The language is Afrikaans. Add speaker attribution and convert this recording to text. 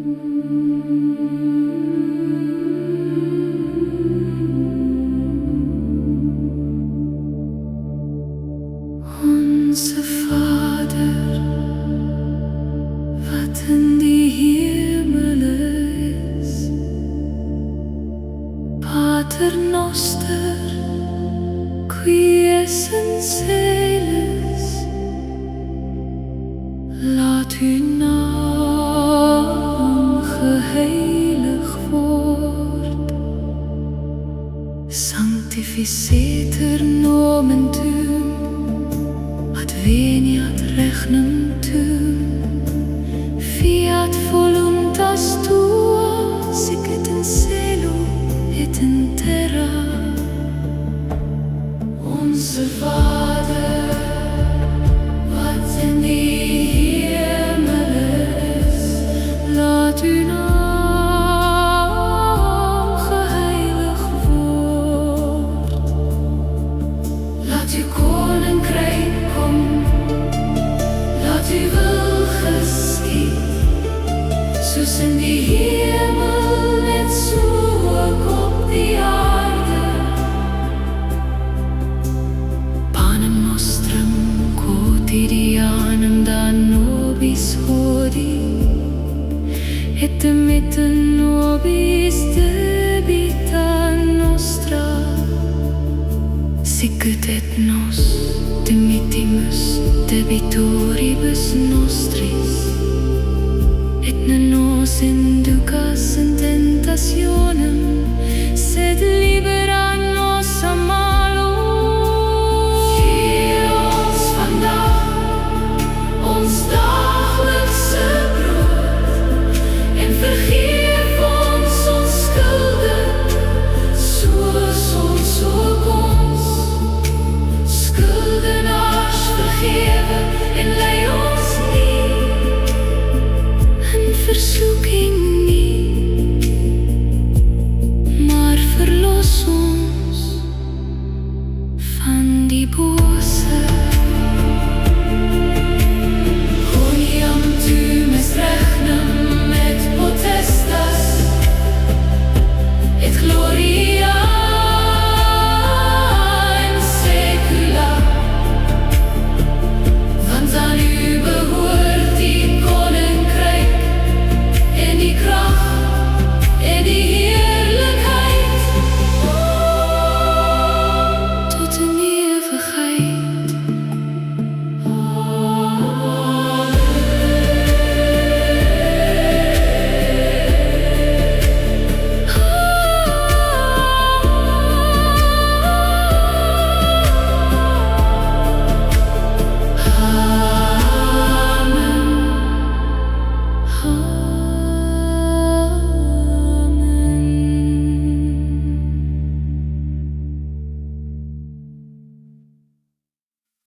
Speaker 1: Onze Vader, wat in die hemel is, Pater Noster, qui es in celis, laat uw naam geheilig word. Sanctificetur nomen tuum, adveniat regnum tuum, fiat voluntas tua, sic et in cielo et in terra. Onze Vader, wat in die hemel is, laat uw naam geheilig word. Laat uw koninkrijk kom, laat uw wil geschied, soos in die hemel net so ook op die aarde. Panem nostrum quotidianum da nobis hodie, et dimitte nobis debita nostra, sic et nos dimittimus debitoribus nostris, et ne nos inducas in tentationem,